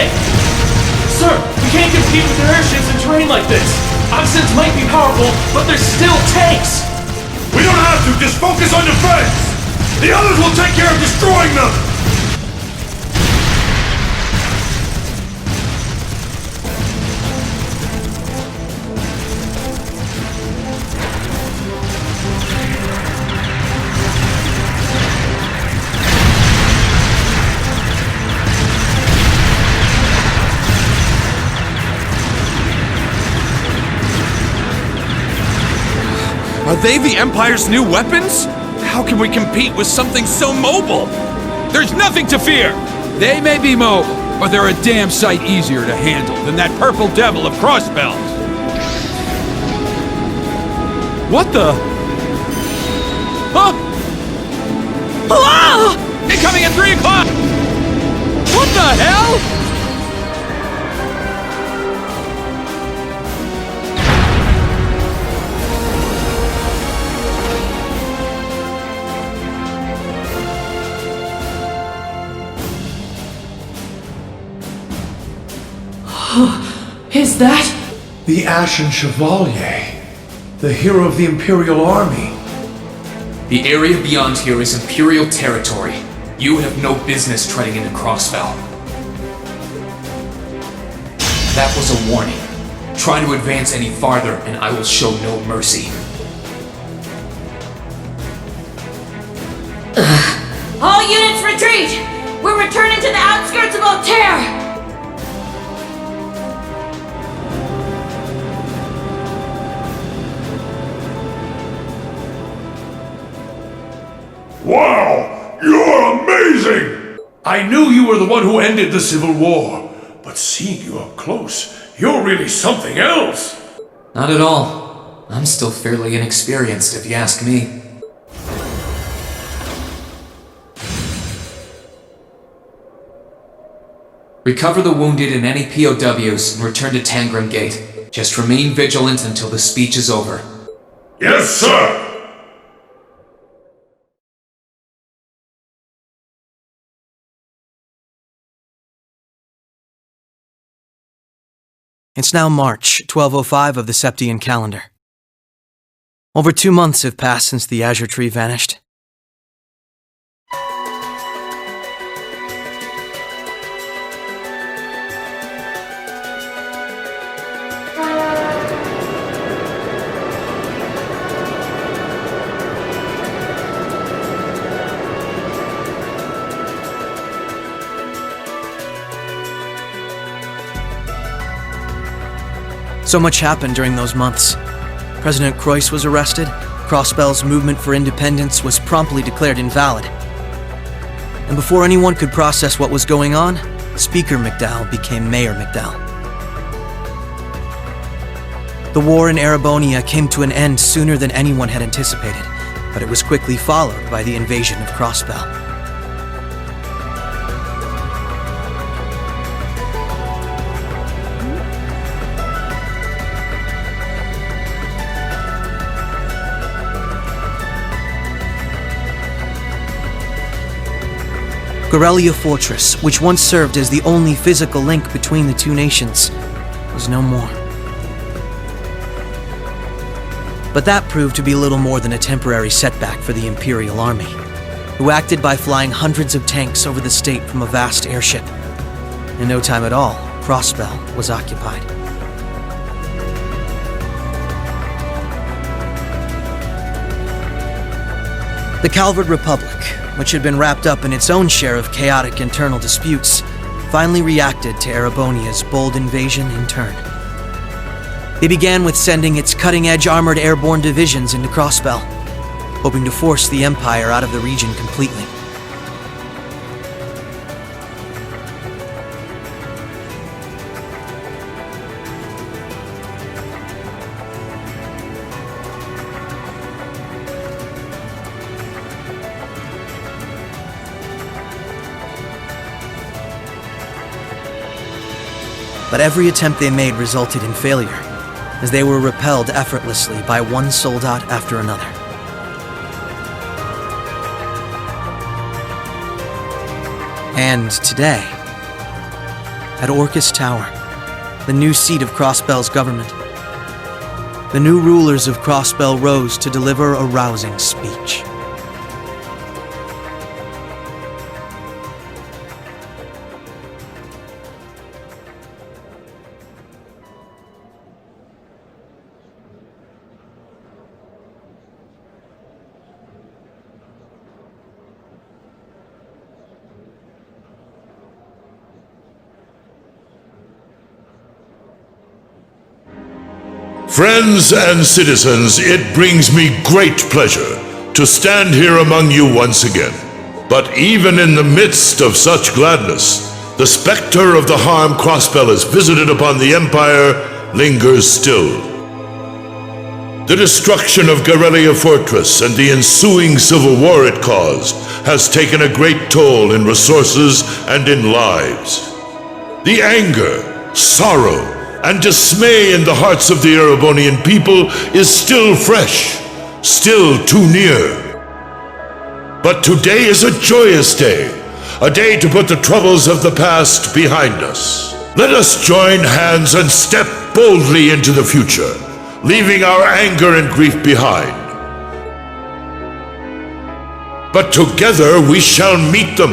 okay? Sir, we can't compete with their airships and terrain like this. Oxens might be powerful, but they're still tanks. We don't have to, just focus on defense! The others will take care of destroying them! Are they the Empire's new weapons? How can we compete with something so mobile? There's nothing to fear! They may be mobile, but they're a damn sight easier to handle than that purple devil of crossbells. What the? Huh? Ah! Incoming at 3 o'clock! What the hell? Is that? The Ashen Chevalier, the hero of the Imperial Army. The area beyond here is Imperial territory. You have no business treading into Crossbell. That was a warning. Try to advance any farther, and I will show no mercy. All units retreat! We're returning to the outskirts of Altair! Wow! You're amazing! I knew you were the one who ended the Civil War, but seeing you up close, you're really something else! Not at all. I'm still fairly inexperienced, if you ask me. Recover the wounded and any POWs and return to Tangram Gate. Just remain vigilant until the speech is over. Yes, sir! It's now March, 1205 of the Septian calendar. Over 2 months have passed since the Azure Tree vanished. So much happened during those months. President Croix was arrested, Crossbell's movement for independence was promptly declared invalid. And before anyone could process what was going on, Speaker McDowell became Mayor McDowell. The war in Erebonia came to an end sooner than anyone had anticipated, but it was quickly followed by the invasion of Crossbell. Gorelia Fortress, which once served as the only physical link between the two nations, was no more. But that proved to be little more than a temporary setback for the Imperial Army, who acted by flying hundreds of tanks over the state from a vast airship. In no time at all, Crossbell was occupied. The Calvard Republic, which had been wrapped up in its own share of chaotic internal disputes, finally reacted to Erebonia's bold invasion in turn. They began with sending its cutting-edge armored airborne divisions into Crossbell, hoping to force the Empire out of the region completely. But every attempt they made resulted in failure, as they were repelled effortlessly by one soldat after another. And today, at Orcus Tower, the new seat of Crossbell's government. The new rulers of Crossbell rose to deliver a rousing speech. Friends and citizens, it brings me great pleasure to stand here among you once again. But even in the midst of such gladness, the specter of the harm Crossbell has visited upon the Empire lingers still. The destruction of Garrelia Fortress and the ensuing civil war it caused has taken a great toll in resources and in lives. The anger, sorrow, and dismay in the hearts of the Erebonian people is still fresh, still too near. But today is a joyous day, a day to put the troubles of the past behind us. Let us join hands and step boldly into the future, leaving our anger and grief behind. But together we shall meet them.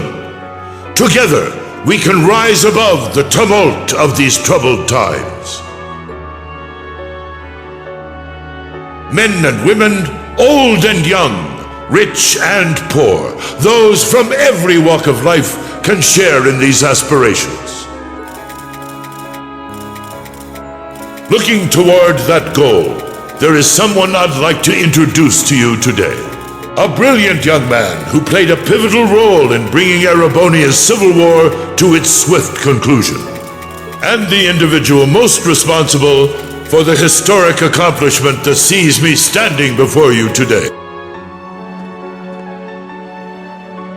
Together we can rise above the tumult of these troubled times. Men and women, old and young, rich and poor, those from every walk of life can share in these aspirations. Looking toward that goal, there is someone I'd like to introduce to you today. A brilliant young man who played a pivotal role in bringing Erebonia's civil war to its swift conclusion, and the individual most responsible for the historic accomplishment that sees me standing before you today.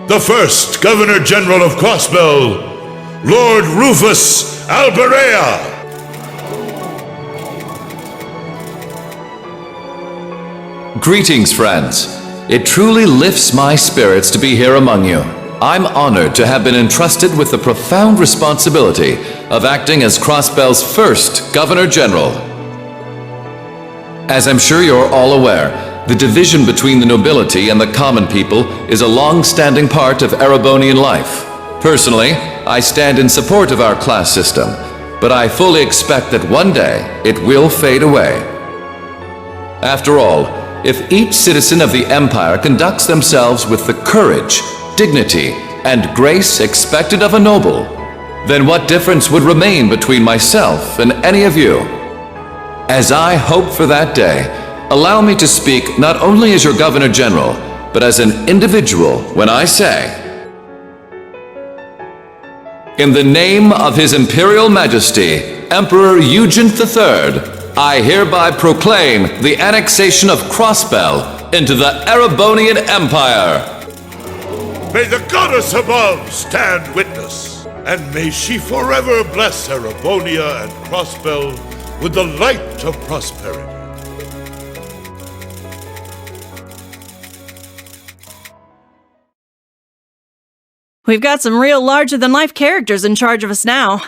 The first Governor General of Crossbell, Lord Rufus Alberea. Greetings, friends. It truly lifts my spirits to be here among you. I'm honored to have been entrusted with the profound responsibility of acting as Crossbell's first Governor General. As I'm sure you're all aware, the division between the nobility and the common people is a long-standing part of Erebonian life. Personally, I stand in support of our class system, but I fully expect that one day it will fade away. After all, if each citizen of the Empire conducts themselves with the courage, dignity, and grace expected of a noble, then what difference would remain between myself and any of you? As I hope for that day, allow me to speak not only as your Governor General, but as an individual when I say, in the name of His Imperial Majesty, Emperor Eugene III, I hereby proclaim the annexation of Crossbell into the Erebonian Empire. May the goddess above stand witness, and may she forever bless Erebonia and Crossbell with the light of prosperity. We've got some real larger-than-life characters in charge of us now.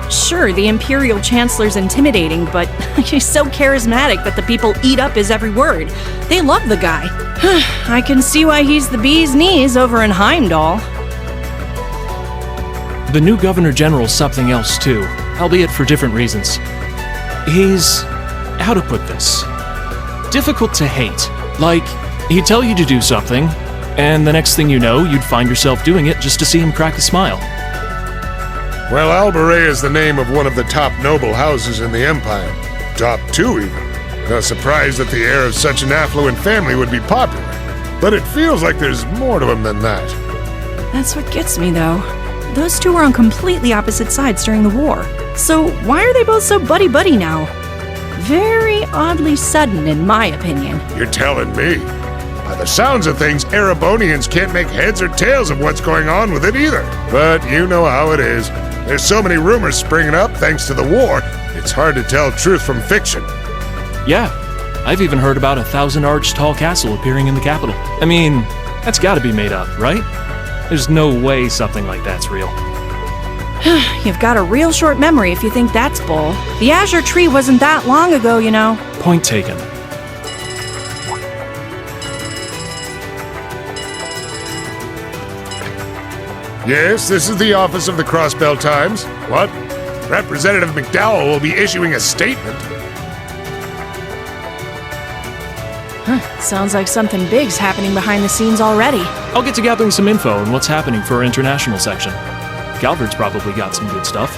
Sure, the Imperial Chancellor's intimidating, but he's so charismatic that the people eat up his every word. They love the guy. I can see why he's the bee's knees over in Heimdall. The new Governor General's something else too, albeit for different reasons. He's... how to put this? Difficult to hate. Like, he'd tell you to do something, and the next thing you know, you'd find yourself doing it just to see him crack a smile. Well, Alberea is the name of one of the top noble houses in the Empire. Top 2, even. No surprise that the heir of such an affluent family would be popular. But it feels like there's more to him than that. That's what gets me, though. those two were on completely opposite sides during the war. So why are they both so buddy-buddy now? Very oddly sudden, in my opinion. You're telling me? By the sounds of things, Erebonians can't make heads or tails of what's going on with it either. But you know how it is. There's so many rumors springing up thanks to the war, it's hard to tell truth from fiction. Yeah, I've even heard about a 1,000-arch tall castle appearing in the capital. I mean, that's gotta be made up, right? There's no way something like that's real. You've got a real short memory if you think that's bull. The Azure Tree wasn't that long ago, you know. Point taken. Yes, this is the office of the Crossbell Times. What? Representative McDowell will be issuing a statement. Sounds like something big's happening behind the scenes already. I'll get to gathering some info on what's happening for our international section. Calvert's probably got some good stuff.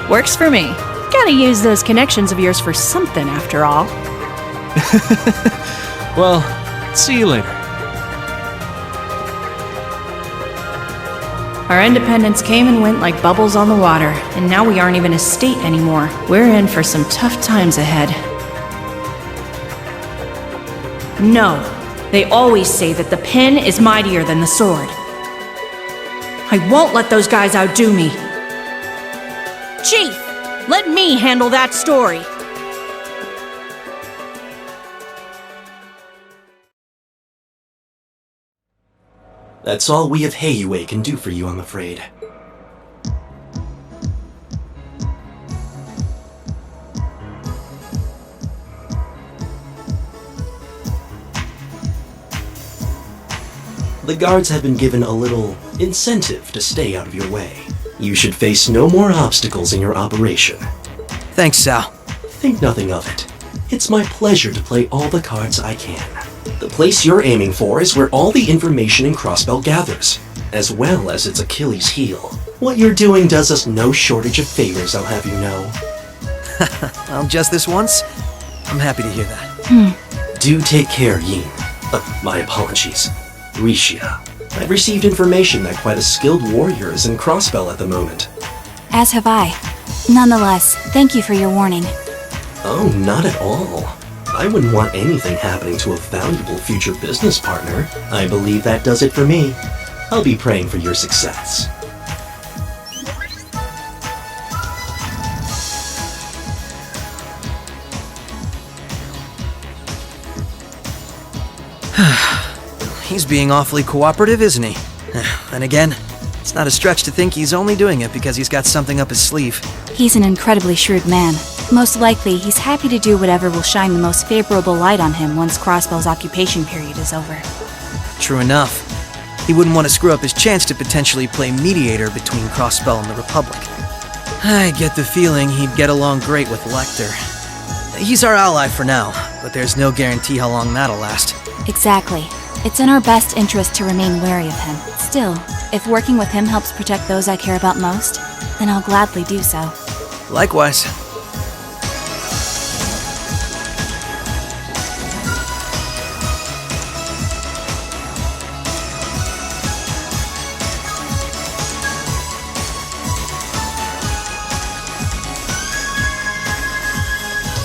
Works for me. Gotta use those connections of yours for something, after all. Well, see you later. Our independence came and went like bubbles on the water, and now we aren't even a state anymore. We're in for some tough times ahead. No, they always say that the pen is mightier than the sword. I won't let those guys outdo me. Chief, let me handle that story. That's all we of Heiue can do for you, I'm afraid. The guards have been given a little incentive to stay out of your way. You should face no more obstacles in your operation. Thanks, Sal. Think nothing of it. It's my pleasure to play all the cards I can. The place you're aiming for is where all the information in Crossbell gathers, as well as its Achilles heel. What you're doing does us no shortage of favors, I'll have you know. Well, just this once? I'm happy to hear that. Do take care, Yin. My apologies. Risha. I've received information that quite a skilled warrior is in Crossbell at the moment. As have I. Nonetheless, thank you for your warning. Oh, not at all. I wouldn't want anything happening to a valuable future business partner. I believe that does it for me. I'll be praying for your success. He's being awfully cooperative, isn't he? Then again, it's not a stretch to think he's only doing it because he's got something up his sleeve. He's an incredibly shrewd man. Most likely, he's happy to do whatever will shine the most favorable light on him once Crossbell's occupation period is over. True enough. He wouldn't want to screw up his chance to potentially play mediator between Crossbell and the Republic. I get the feeling he'd get along great with Lecter. He's our ally for now, but there's no guarantee how long that'll last. Exactly. It's in our best interest to remain wary of him. Still, if working with him helps protect those I care about most, then I'll gladly do so. Likewise.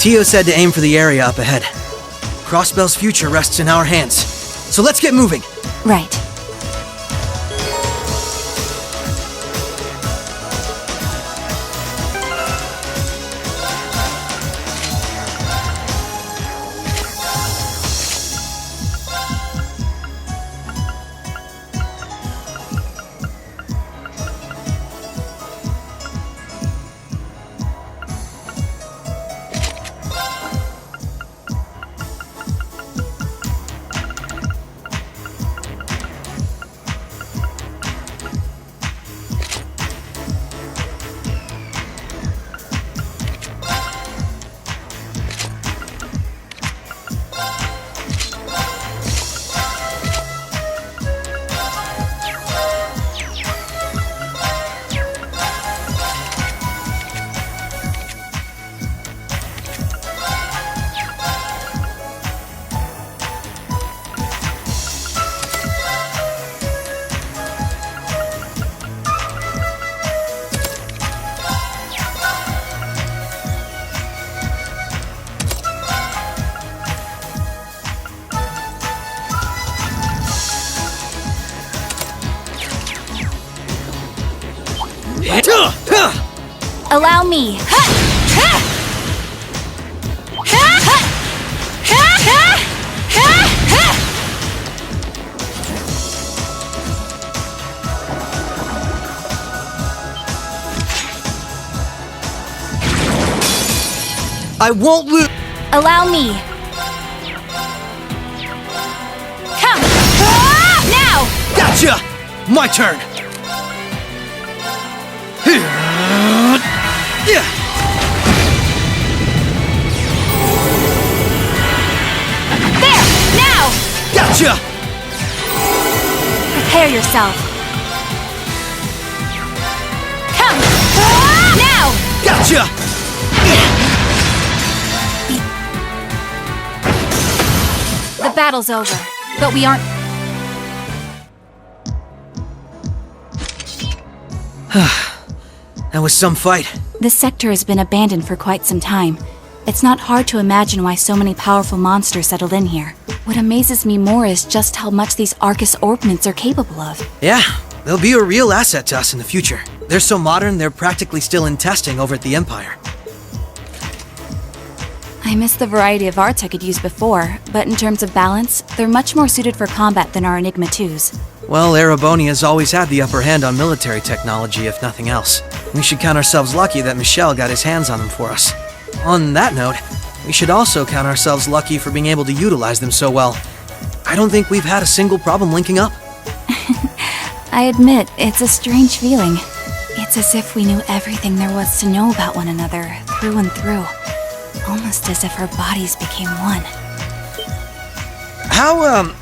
Tio said to aim for the area up ahead. Crossbell's future rests in our hands. So let's get moving. Right. Allow me. I won't lose. Allow me. Come. Now! Gotcha! My turn. There! Now! Gotcha! Prepare yourself. Come. Now! Gotcha! The battle's over, but we aren't. That was some fight. This sector has been abandoned for quite some time. It's not hard to imagine why so many powerful monsters settled in here. What amazes me more is just how much these Arcus orbments are capable of. Yeah, they'll be a real asset to us in the future. They're so modern, they're practically still in testing over at the Empire. I miss the variety of arts I could use before, but in terms of balance, they're much more suited for combat than our Enigma 2s. Well, Erebonia's always had the upper hand on military technology, if nothing else. We should count ourselves lucky that Michel got his hands on them for us. On that note, we should also count ourselves lucky for being able to utilize them so well. I don't think we've had a single problem linking up. I admit, it's a strange feeling. It's as if we knew everything there was to know about one another, through and through. Almost as if our bodies became one. How,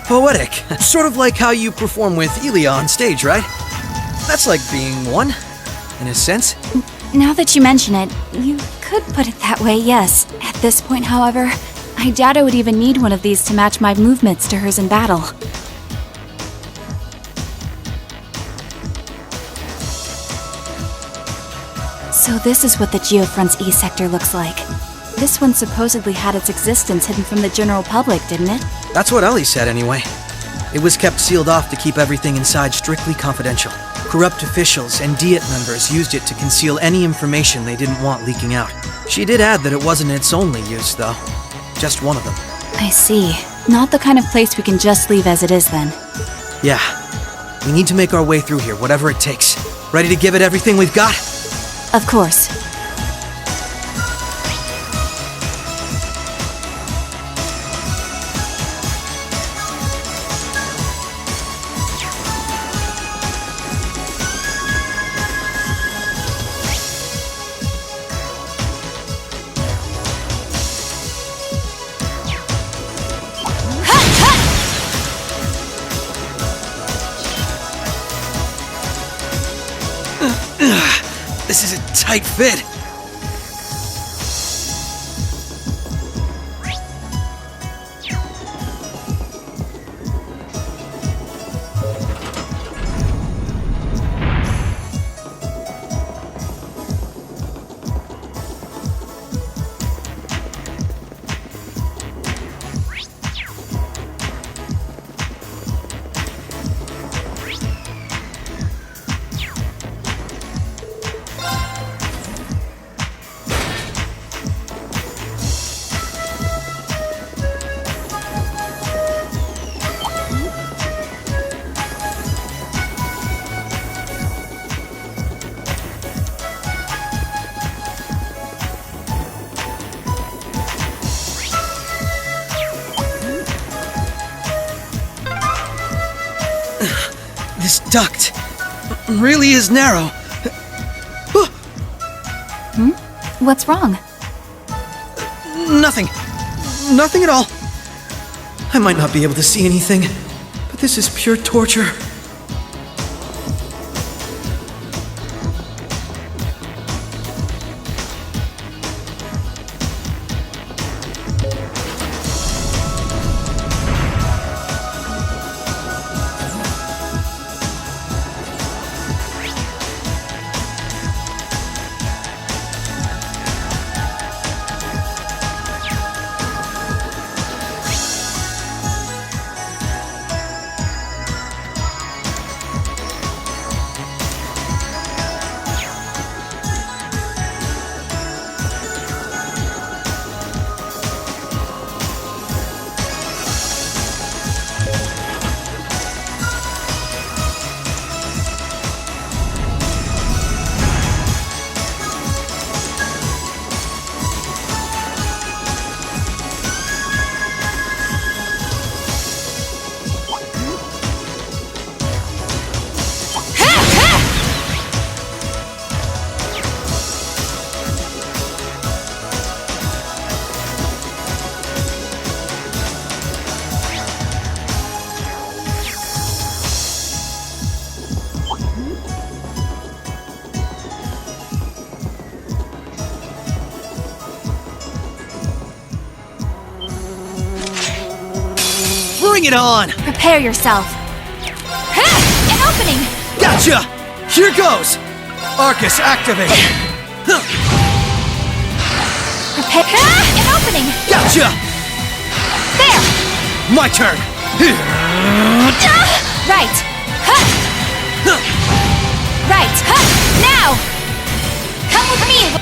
poetic. Sort of like how you perform with Elia on stage, right? That's like being one, in a sense. Now that you mention it, you could put it that way, yes. At this point, however, I doubt I would even need one of these to match my movements to hers in battle. So this is what the Geofront's E sector looks like. This one supposedly had its existence hidden from the general public, didn't it? That's what Ellie said anyway. It was kept sealed off to keep everything inside strictly confidential. Corrupt officials and Diet members used it to conceal any information they didn't want leaking out. She did add that it wasn't its only use, though. Just one of them. I see. Not the kind of place we can just leave as it is, then. Yeah. We need to make our way through here, whatever it takes. Ready to give it everything we've got? Of course. This is a tight fit. This duct really is narrow. What's wrong? Nothing. Nothing at all. I might not be able to see anything, but this is pure torture. Bring it on! Prepare yourself. Ha! An opening! Gotcha! Here goes! Arcus, activate! Prepare. Ha! An opening! Gotcha! There! My turn! Right! Ha! Right! Ha! Now! Come with me!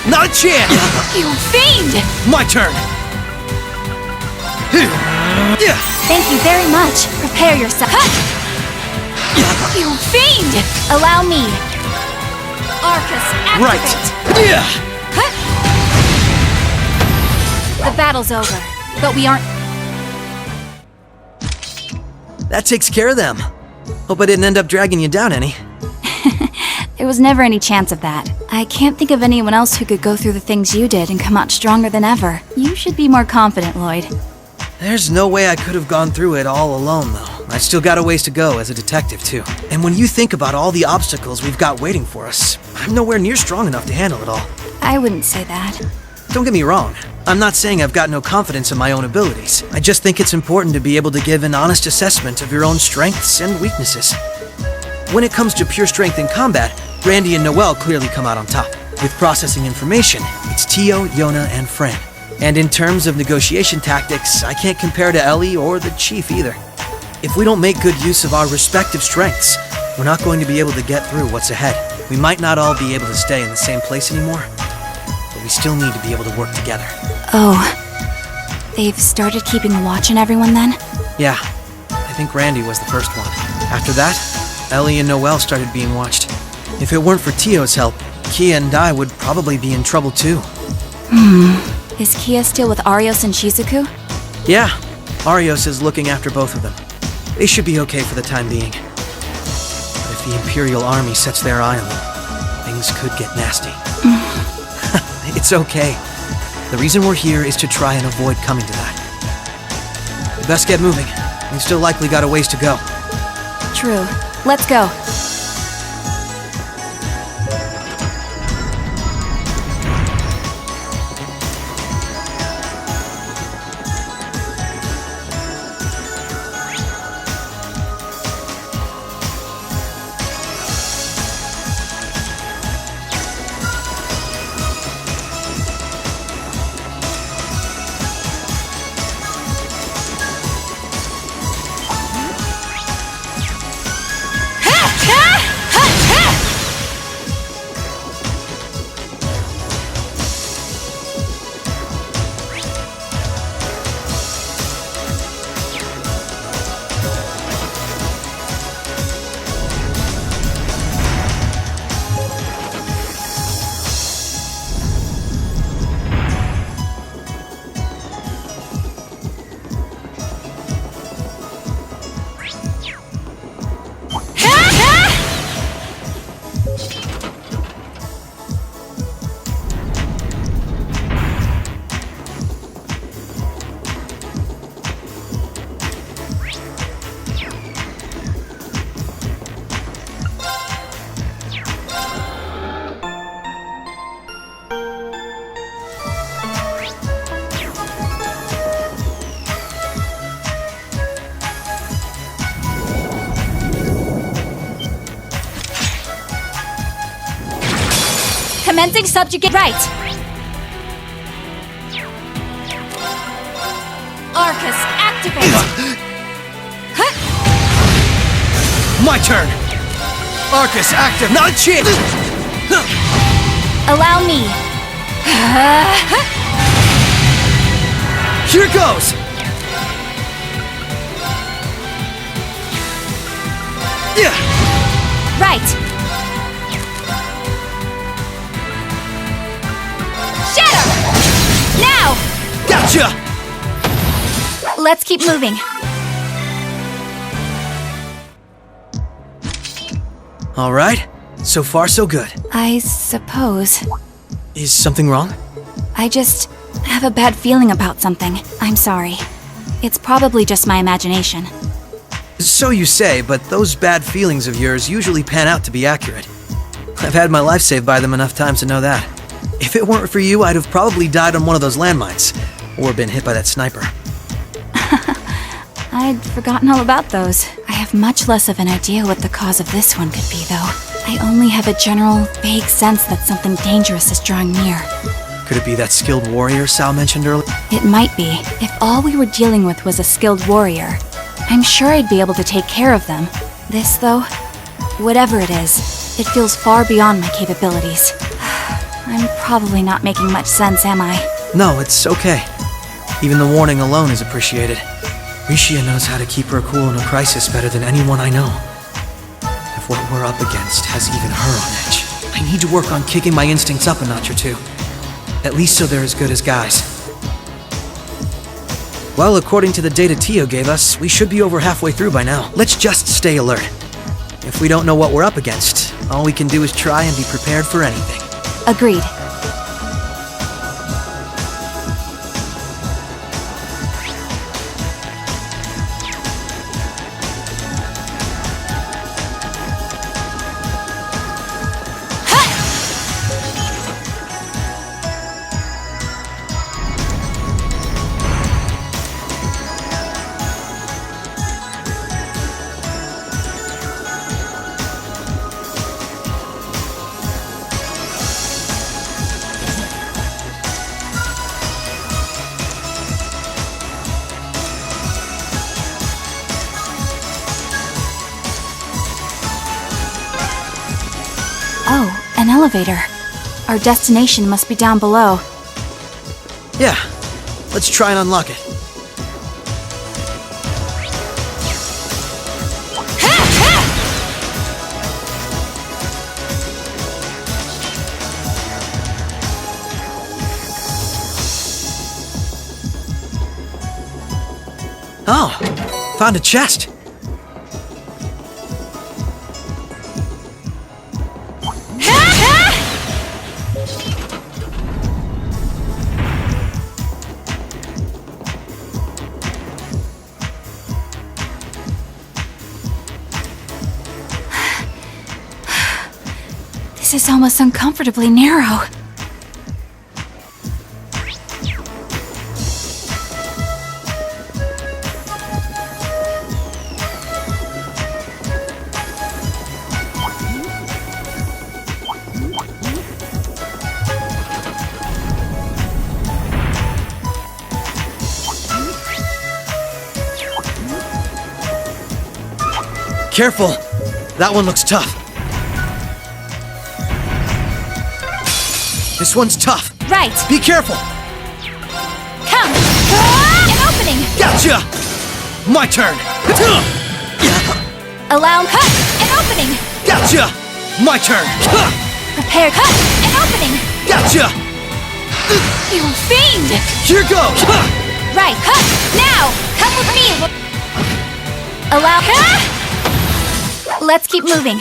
Not a chance! You fiend! My turn! Thank you very much. Prepare yourself. Ha! You fiend! Allow me. Arcus, activate! Right! Ha! The battle's over, but we aren't... That takes care of them. Hope I didn't end up dragging you down any. There was never any chance of that. I can't think of anyone else who could go through the things you did and come out stronger than ever. You should be more confident, Lloyd. There's no way I could have gone through it all alone, though. I still got a ways to go as a detective, too. And when you think about all the obstacles we've got waiting for us, I'm nowhere near strong enough to handle it all. I wouldn't say that. Don't get me wrong. I'm not saying I've got no confidence in my own abilities. I just think it's important to be able to give an honest assessment of your own strengths and weaknesses. When it comes to pure strength in combat, Randy and Noel clearly come out on top. With processing information, it's Tio, Yona, and Fran. And in terms of negotiation tactics, I can't compare to Ellie or the Chief either. If we don't make good use of our respective strengths, we're not going to be able to get through what's ahead. We might not all be able to stay in the same place anymore, but we still need to be able to work together. Oh. They've started keeping a watch on everyone then? Yeah, I think Randy was the first one. After that, Ellie and Noel started being watched. If it weren't for Tio's help, Kia and I would probably be in trouble too. Is Kia still with Arios and Shizuku? Yeah, Arios is looking after both of them. They should be okay for the time being. But if the Imperial Army sets their eye on them, things could get nasty. It's okay. The reason we're here is to try and avoid coming to that. We best get moving. We've still likely got a ways to go. True. Let's go. Commencing subjugate right. Arcus, activate. My turn. Arcus, active. Not a chance. Allow me. Here goes. Right. Now! Gotcha! Let's keep moving. All right. So far, so good. I suppose. Is something wrong? I just have a bad feeling about something. I'm sorry. It's probably just my imagination. So you say, but those bad feelings of yours usually pan out to be accurate. I've had my life saved by them enough times to know that. If it weren't for you, I'd have probably died on one of those landmines, or been hit by that sniper. I'd forgotten all about those. I have much less of an idea what the cause of this one could be, though. I only have a general, vague sense that something dangerous is drawing near. Could it be that skilled warrior Sal mentioned earlier? It might be. If all we were dealing with was a skilled warrior, I'm sure I'd be able to take care of them. This, though, whatever it is, it feels far beyond my capabilities. I'm probably not making much sense, am I? No, it's okay. Even the warning alone is appreciated. Rishia knows how to keep her cool in a crisis better than anyone I know. If what we're up against has even her on edge, I need to work on kicking my instincts up a notch or two. At least so they're as good as Guy's. Well, according to the data Tio gave us, we should be over halfway through by now. Let's just stay alert. If we don't know what we're up against, all we can do is try and be prepared for anything. Agreed. Oh, an elevator. Our destination must be down below. Yeah, let's try and unlock it. Oh, found a chest. This is almost uncomfortably narrow. Careful! That one looks tough. This one's tough. Right. Be careful! Come! An opening! Gotcha! My turn! Allow an opening! Gotcha! My turn! Prepare an opening! Gotcha! You fiend! Here goes! Right. Now! Come with me! Allow Let's keep moving.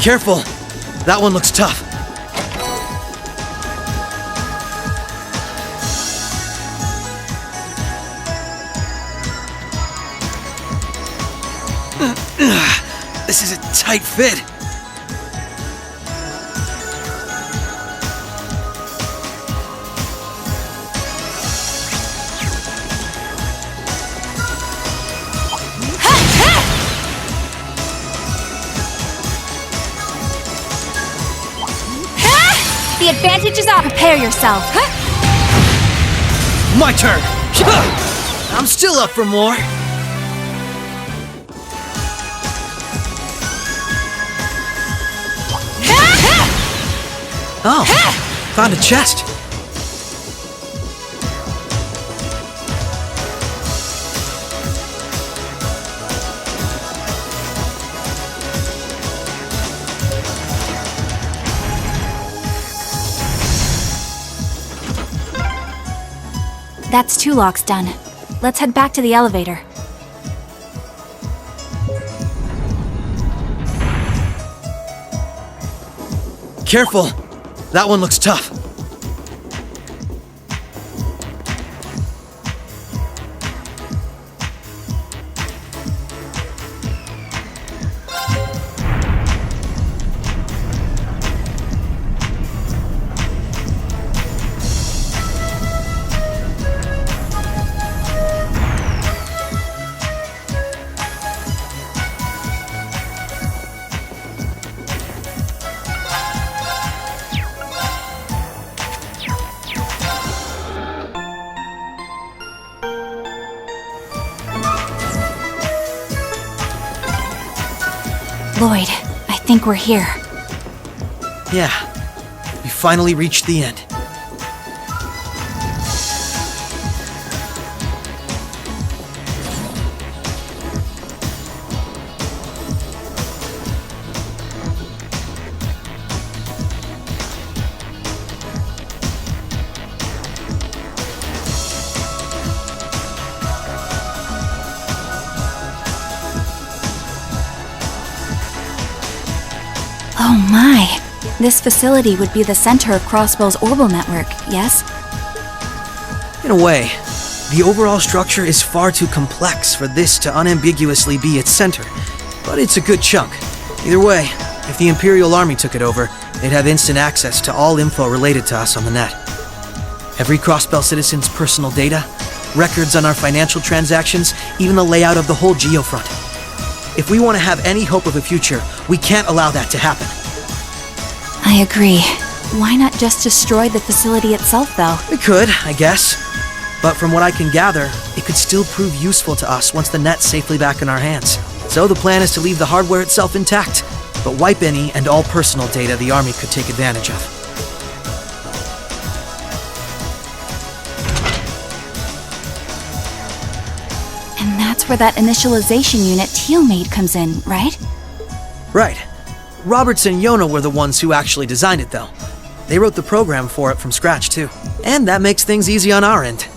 Careful! That one looks tough. This is a tight fit. The advantage is off. Prepare yourself. My turn. I'm still up for more. Oh, found a chest. That's 2 locks done. Let's head back to the elevator. Careful! That one looks tough. Lloyd, I think we're here. Yeah, we finally reached the end. Oh my! This facility would be the center of Crossbell's orbital network, yes? In a way, the overall structure is far too complex for this to unambiguously be its center, but it's a good chunk. Either way, if the Imperial Army took it over, they'd have instant access to all info related to us on the net. Every Crossbell citizen's personal data, records on our financial transactions, even the layout of the whole geofront. If we want to have any hope of a future, we can't allow that to happen. I agree. Why not just destroy the facility itself, though? We could, I guess. But from what I can gather, it could still prove useful to us once the net's safely back in our hands. So the plan is to leave the hardware itself intact, but wipe any and all personal data the Army could take advantage of. And that's where that initialization unit Teal made comes in, right? Right. Roberts and Yona were the ones who actually designed it, though. They wrote the program for it from scratch, too. And that makes things easy on our end.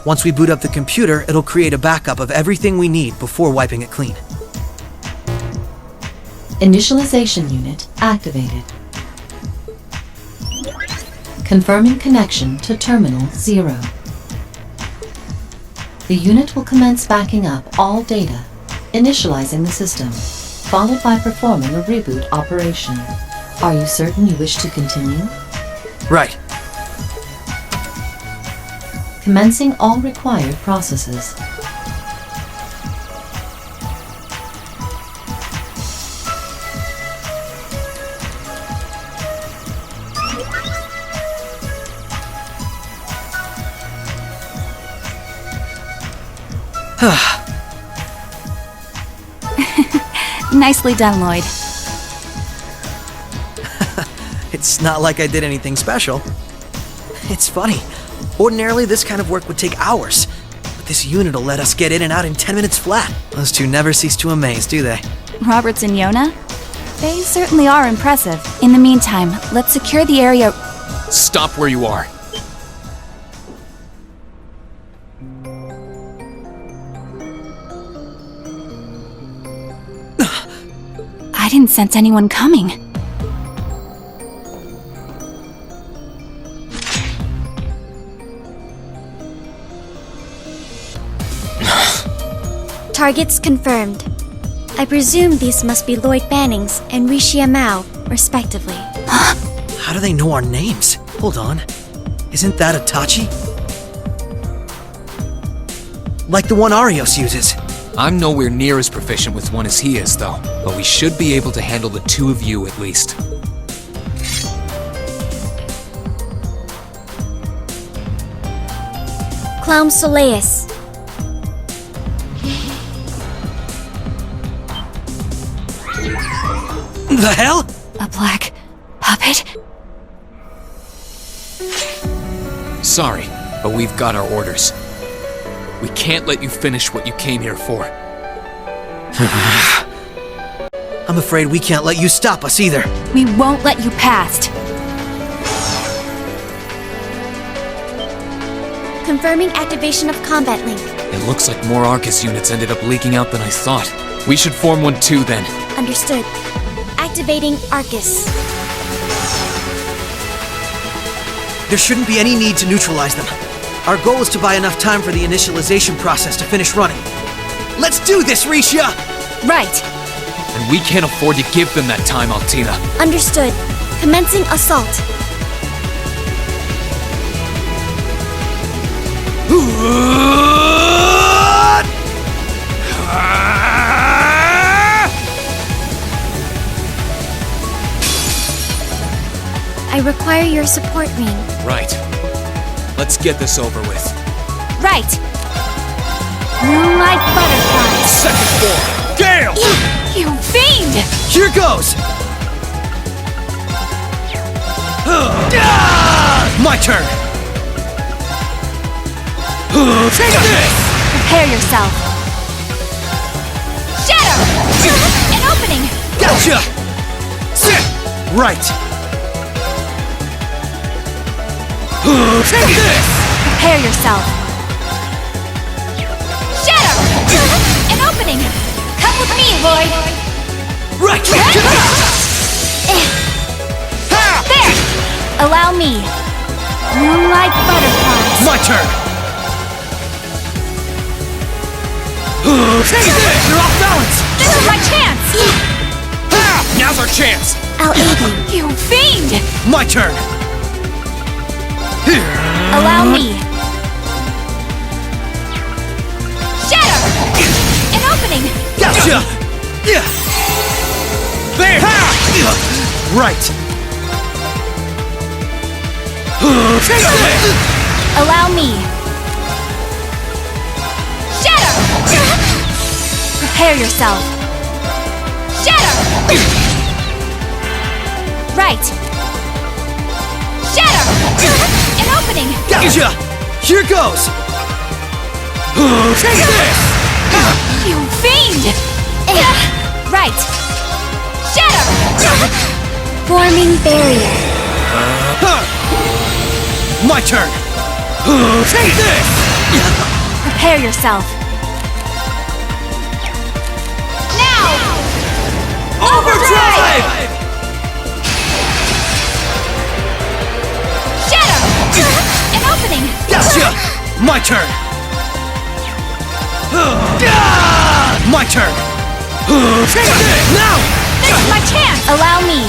Once we boot up the computer, it'll create a backup of everything we need before wiping it clean. Initialization unit activated. Confirming connection to Terminal 0. The unit will commence backing up all data, initializing the system, followed by performing a reboot operation. Are you certain you wish to continue? Right. Commencing all required processes. Nicely done, Lloyd. It's not like I did anything special. It's funny. Ordinarily, this kind of work would take hours, but this unit will let us get in and out in 10 minutes flat. Those two never cease to amaze, do they? Roberts and Yona? They certainly are impressive. In the meantime, let's secure the area. Stop where you are. I didn't sense anyone coming. Targets confirmed. I presume these must be Lloyd Bannings and Rishia Mao, respectively. How do they know our names? Hold on. Isn't that Itachi? Like the one Arios uses. I'm nowhere near as proficient with one as he is, though. But we should be able to handle the two of you at least. Clown Soleus. The hell? A black puppet? Sorry, but we've got our orders. We can't let you finish what you came here for. I'm afraid we can't let you stop us either. We won't let you past. Confirming activation of combat link. It looks like more Arcus units ended up leaking out than I thought. We should form one too then. Understood. Activating Arcus. There shouldn't be any need to neutralize them. Our goal is to buy enough time for the initialization process to finish running. Let's do this, Risha! Right. And we can't afford to give them that time, Altina. Understood. Commencing assault. I require your support, Ring. Right. Let's get this over with. Right. Moonlight butterflies. Second form! Gale! You fiend! Here goes! My turn! Take this! Prepare yourself. Shadow! An opening! Gotcha! Sit! Right! Take this! Prepare yourself. Shadow! An opening! Come with me, Lloyd! Right! There! Allow me. Moonlight butterflies. My turn! Take this! You're off balance! This is my chance! Now's our chance! I'll aid you. You fiend! My turn! Allow me. Shadow! An opening! Gotcha! Yeah! There! Right! Take this! Allow me. Shadow! Prepare yourself. Shadow! Right. Shadow! An opening! Gotcha! Here goes! Take this! You fiend! Right. Shadow! Forming barrier. My turn! Take this! Prepare yourself. Now! Overdrive! Shadow! An opening! Gotcha! My turn! My turn! Take this! Now! This is my chance! Allow me.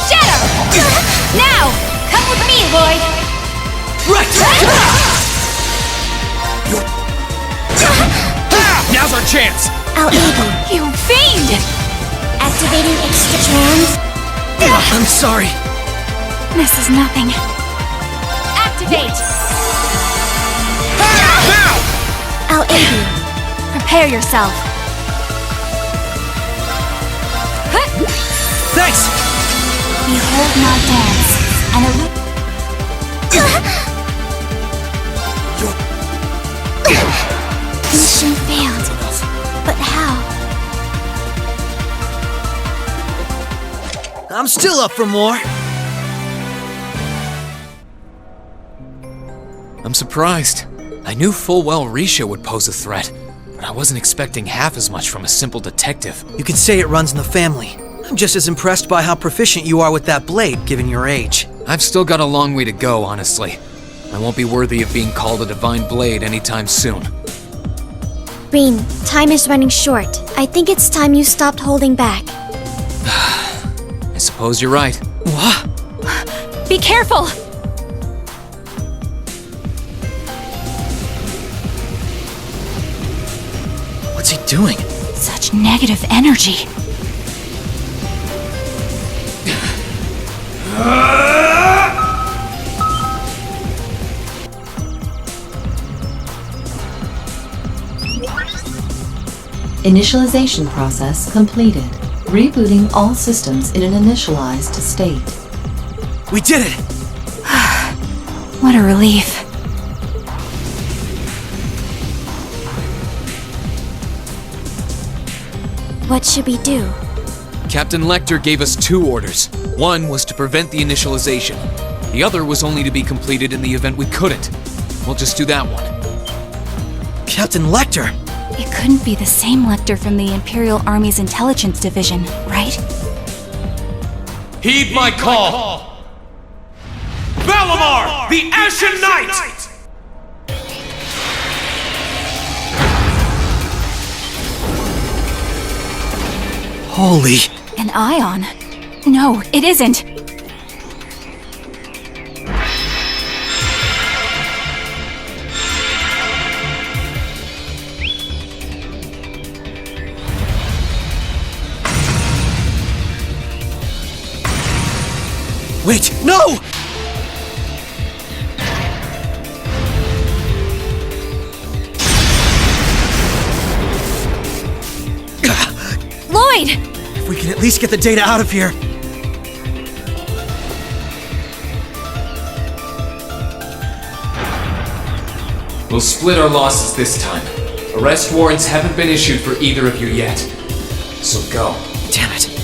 Shadow! Now! Come with me, Lloyd! Right! Now's our chance! I'll aid you. You fiend! Activating extra trans. I'm sorry. This is nothing. Activate! Now! I'll aid you. Prepare yourself. Thanks! Behold my dance. And Mission failed. But how? I'm still up for more. I'm surprised. I knew full well Risha would pose a threat, but I wasn't expecting half as much from a simple detective. You could say it runs in the family. I'm just as impressed by how proficient you are with that blade, given your age. I've still got a long way to go, honestly. I won't be worthy of being called a divine blade anytime soon. Green, time is running short. I think it's time you stopped holding back. I suppose you're right. What? be careful! What's he doing? Such negative energy. Initialization process completed. Rebooting all systems in an initialized state. We did it! What a relief. What should we do? Captain Lecter gave us 2 orders. One was to prevent the initialization. The other was only to be completed in the event we couldn't. we'll just do that one. Captain Lecter! It couldn't be the same Lecter from the Imperial Army's Intelligence Division, right? Heed my call! Valamar, the Ashen Knight! Holy... An ion? No, it isn't. Wait, no! Lloyd! If we can at least get the data out of here. We'll split our losses this time. Arrest warrants haven't been issued for either of you yet. So go. Damn it.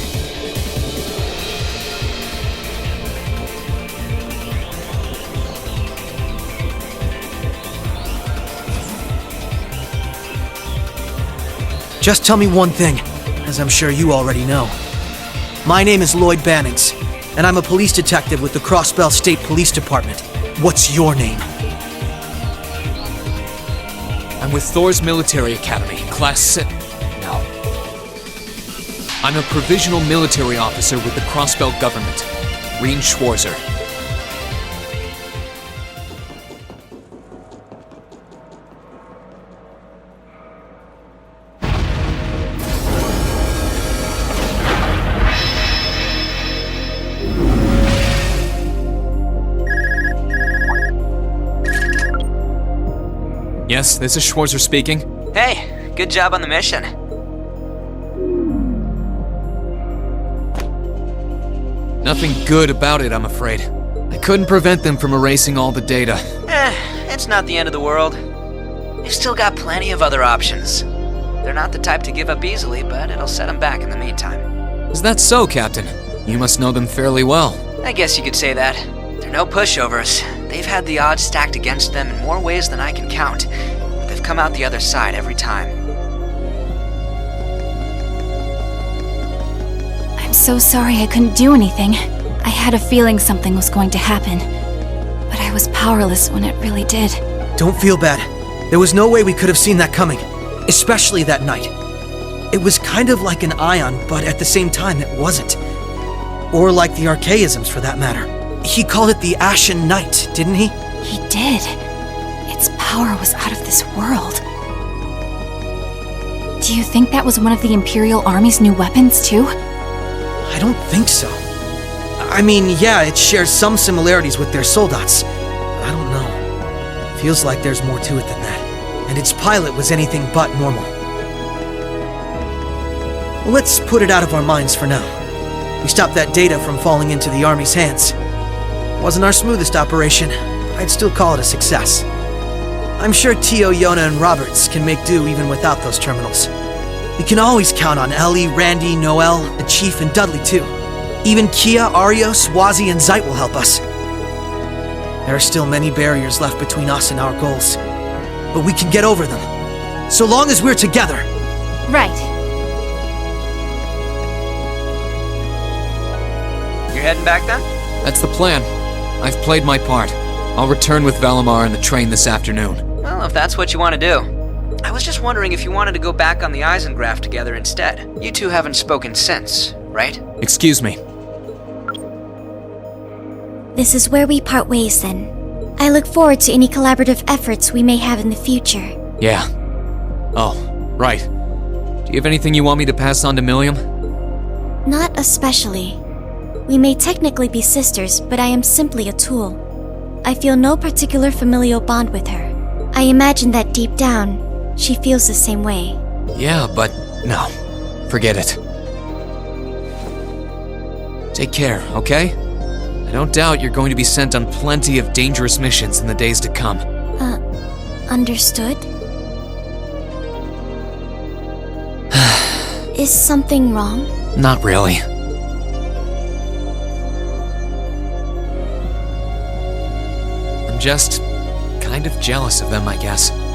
Just tell me one thing, as I'm sure you already know. My name is Lloyd Bannings, and I'm a police detective with the Crossbell State Police Department. What's your name? I'm with Thor's Military Academy, Class 6. No. I'm a provisional military officer with the Crossbell government, Reen Schwarzer. Yes, this is Schwarzer speaking. Hey, good job on the mission. Nothing good about it, I'm afraid. I couldn't prevent them from erasing all the data. It's not the end of the world. They've still got plenty of other options. They're not the type to give up easily, but it'll set them back in the meantime. Is that so, Captain? You must know them fairly well. I guess you could say that. They're no pushovers. They've had the odds stacked against them in more ways than I can count, but they've come out the other side every time. I'm so sorry I couldn't do anything. I had a feeling something was going to happen, but I was powerless when it really did. Don't feel bad. There was no way we could have seen that coming, especially that night. It was kind of like an ion, but at the same time it wasn't. Or like the archaisms, for that matter. He called it the Ashen Knight, didn't he? He did. Its power was out of this world. Do you think that was one of the Imperial Army's new weapons, too? I don't think so. I mean, yeah, it shares some similarities with their soldats. I don't know. Feels like there's more to it than that. And its pilot was anything but normal. Well, let's put it out of our minds for now. We stopped that data from falling into the Army's hands. Wasn't our smoothest operation, but I'd still call it a success. I'm sure Tio, Yona, and Roberts can make do even without those terminals. We can always count on Ellie, Randy, Noel, the Chief, and Dudley too. Even Kia, Arios, Wazi, and Zeit will help us. There are still many barriers left between us and our goals, but we can get over them, so long as we're together. Right. You're heading back then? That's the plan. I've played my part. I'll return with Valamar and the train this afternoon. Well, if that's what you want to do. I was just wondering if you wanted to go back on the Eisengraph together instead. You two haven't spoken since, right? Excuse me. This is where we part ways then. I look forward to any collaborative efforts we may have in the future. Yeah. Oh, right. Do you have anything you want me to pass on to Milliam? Not especially. We may technically be sisters, but I am simply a tool. I feel no particular familial bond with her. I imagine that deep down, she feels the same way. Yeah, but no. Forget it. Take care, okay? I don't doubt you're going to be sent on plenty of dangerous missions in the days to come. Understood? Is something wrong? Not really. I'm just Kind of jealous of them, I guess.